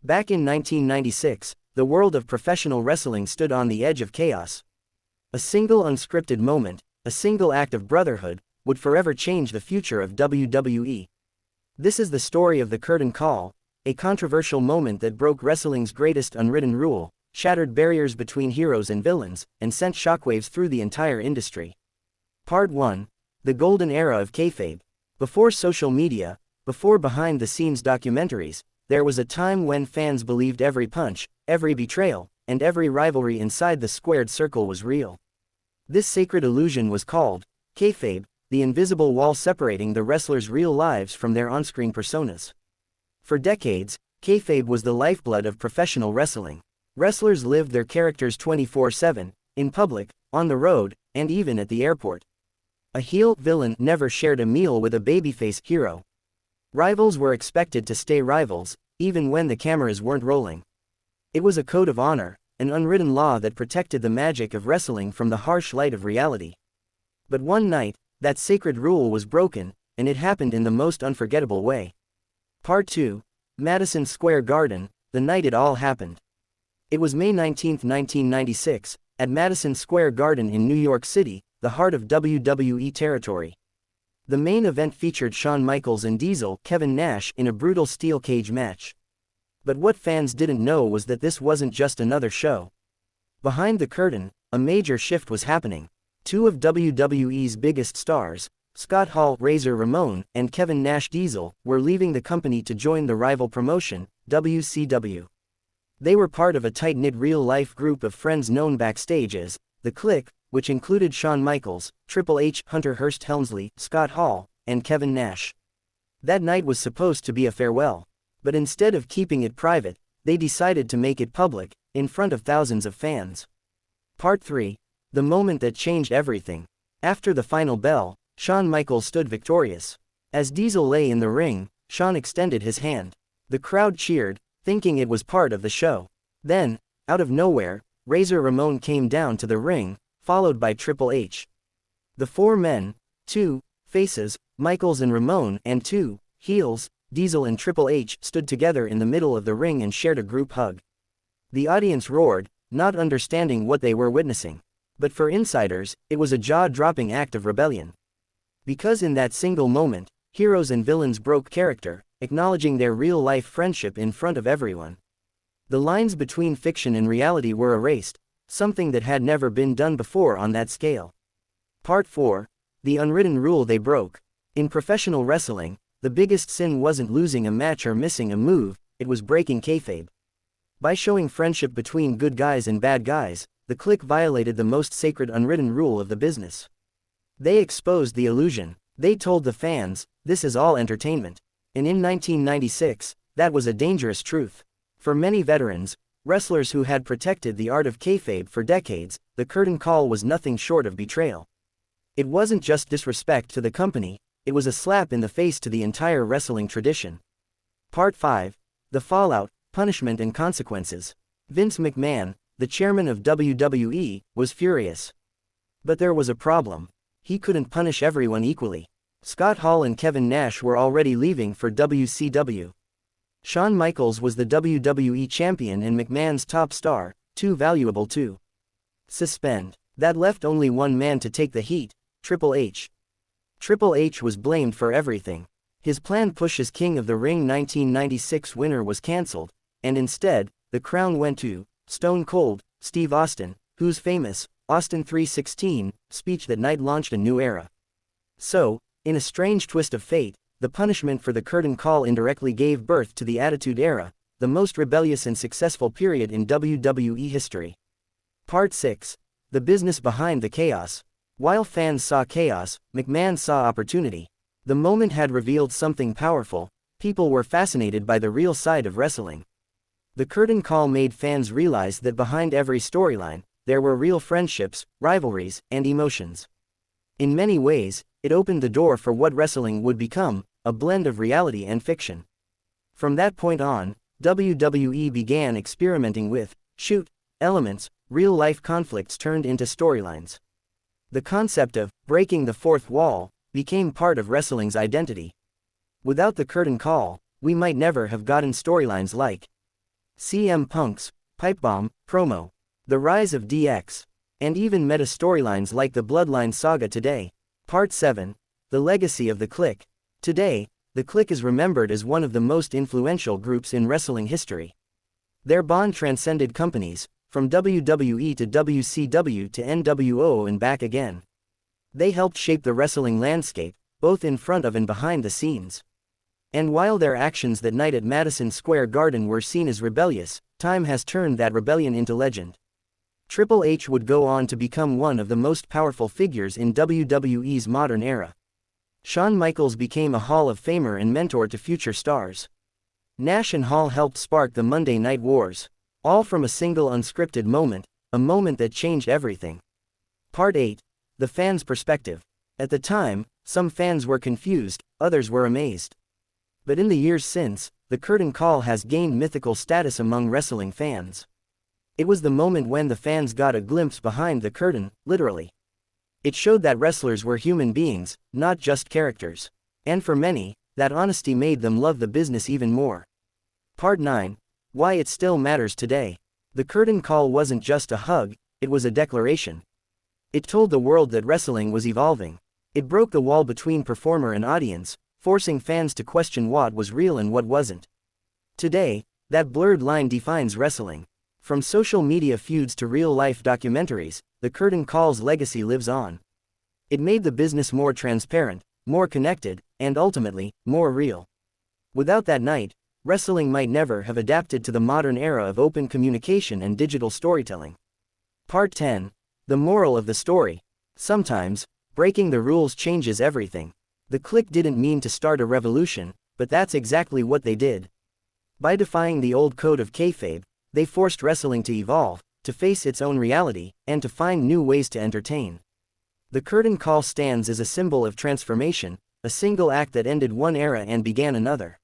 Back in 1996, the world of professional wrestling stood on the edge of chaos. A single unscripted moment, a single act of brotherhood, would forever change the future of WWE. This is the story of the Curtain Call, a controversial moment that broke wrestling's greatest unwritten rule, shattered barriers between heroes and villains, and sent shockwaves through the entire industry. Part 1. The Golden Era of Kayfabe. Before social media, before behind-the-scenes documentaries, there was a time when fans believed every punch, every betrayal, and every rivalry inside the squared circle was real. This sacred illusion was called kayfabe, the invisible wall separating the wrestlers' real lives from their on-screen personas. For decades, kayfabe was the lifeblood of professional wrestling. Wrestlers lived their characters 24/7, in public, on the road, and even at the airport. A heel villain never shared a meal with a babyface hero. Rivals were expected to stay rivals, even when the cameras weren't rolling. It was a code of honor, an unwritten law that protected the magic of wrestling from the harsh light of reality. But one night, that sacred rule was broken, and it happened in the most unforgettable way. Part 2. Madison Square Garden, the night it all happened. It was May 19, 1996, at Madison Square Garden in New York City, the heart of WWE territory. The main event featured Shawn Michaels and Kevin Nash in a brutal steel cage match. But what fans didn't know was that this wasn't just another show. Behind the curtain, a major shift was happening. Two of WWE's biggest stars, Scott Hall, Razor Ramon, and Kevin Nash, were leaving the company to join the rival promotion, WCW. They were part of a tight-knit real-life group of friends known backstage as the Kliq, which included Shawn Michaels, Triple H, Hunter Hearst Helmsley, Scott Hall, and Kevin Nash. That night was supposed to be a farewell. But instead of keeping it private, they decided to make it public, in front of thousands of fans. Part 3. The moment that changed everything. After the final bell, Shawn Michaels stood victorious. As Diesel lay in the ring, Shawn extended his hand. The crowd cheered, thinking it was part of the show. Then, out of nowhere, Razor Ramon came down to the ring, followed by Triple H. The four men, two faces, Michaels and Ramon, and two heels, Diesel and Triple H, stood together in the middle of the ring and shared a group hug. The audience roared, not understanding what they were witnessing. But for insiders, it was a jaw-dropping act of rebellion. Because in that single moment, heroes and villains broke character, acknowledging their real-life friendship in front of everyone. The lines between fiction and reality were erased, something that had never been done before on that scale. Part 4. The unwritten rule they broke. In professional wrestling, the biggest sin wasn't losing a match or missing a move, it was breaking kayfabe. By showing friendship between good guys and bad guys, the Kliq violated the most sacred unwritten rule of the business. They exposed the illusion. They told the fans, this is all entertainment. And in 1996, that was a dangerous truth. For many veterans, wrestlers who had protected the art of kayfabe for decades, the curtain call was nothing short of betrayal. It wasn't just disrespect to the company, it was a slap in the face to the entire wrestling tradition. Part 5. The fallout, punishment and consequences. Vince McMahon, the chairman of WWE, was furious. But there was a problem. He couldn't punish everyone equally. Scott Hall and Kevin Nash were already leaving for WCW. Shawn Michaels was the WWE champion and McMahon's top star, too valuable to suspend. That left only one man to take the heat, Triple H. Triple H was blamed for everything. His planned push as King of the Ring 1996 winner was cancelled, and instead, the crown went to Stone Cold Steve Austin, whose famous Austin 3:16 speech that night launched a new era. So, in a strange twist of fate, the punishment for the curtain call indirectly gave birth to the Attitude Era, the most rebellious and successful period in WWE history. Part 6. The business behind the chaos. While fans saw chaos, McMahon saw opportunity. The moment had revealed something powerful. People were fascinated by the real side of wrestling. The curtain call made fans realize that behind every storyline, there were real friendships, rivalries, and emotions. In many ways, it opened the door for what wrestling would become, a blend of reality and fiction. From that point on, WWE began experimenting with shoot elements, real-life conflicts turned into storylines. The concept of breaking the fourth wall became part of wrestling's identity. Without the curtain call, we might never have gotten storylines like CM Punk's pipe bomb promo, the rise of DX, and even meta storylines like the Bloodline saga today. Part 7. The legacy of the Kliq. Today, the Kliq is remembered as one of the most influential groups in wrestling history. Their bond transcended companies, from WWE to WCW to NWO and back again. They helped shape the wrestling landscape, both in front of and behind the scenes. And while their actions that night at Madison Square Garden were seen as rebellious, time has turned that rebellion into legend. Triple H would go on to become one of the most powerful figures in WWE's modern era. Shawn Michaels became a Hall of Famer and mentor to future stars. Nash and Hall helped spark the Monday Night Wars, all from a single unscripted moment, a moment that changed everything. Part 8. The fans' perspective. At the time, some fans were confused, others were amazed. But in the years since, the Curtain Call has gained mythical status among wrestling fans. It was the moment when the fans got a glimpse behind the curtain, literally. It showed that wrestlers were human beings, not just characters. And for many, that honesty made them love the business even more. Part 9. Why it still matters today. The Curtain Call wasn't just a hug, it was a declaration. It told the world that wrestling was evolving. It broke the wall between performer and audience, forcing fans to question what was real and what wasn't. Today, that blurred line defines wrestling. From social media feuds to real-life documentaries, the Curtain Call's legacy lives on. It made the business more transparent, more connected, and ultimately, more real. Without that night, wrestling might never have adapted to the modern era of open communication and digital storytelling. Part 10. The moral of the story. Sometimes, breaking the rules changes everything. The Kliq didn't mean to start a revolution, but that's exactly what they did. By defying the old code of kayfabe, they forced wrestling to evolve, to face its own reality, and to find new ways to entertain. The Curtain Call stands as a symbol of transformation, a single act that ended one era and began another.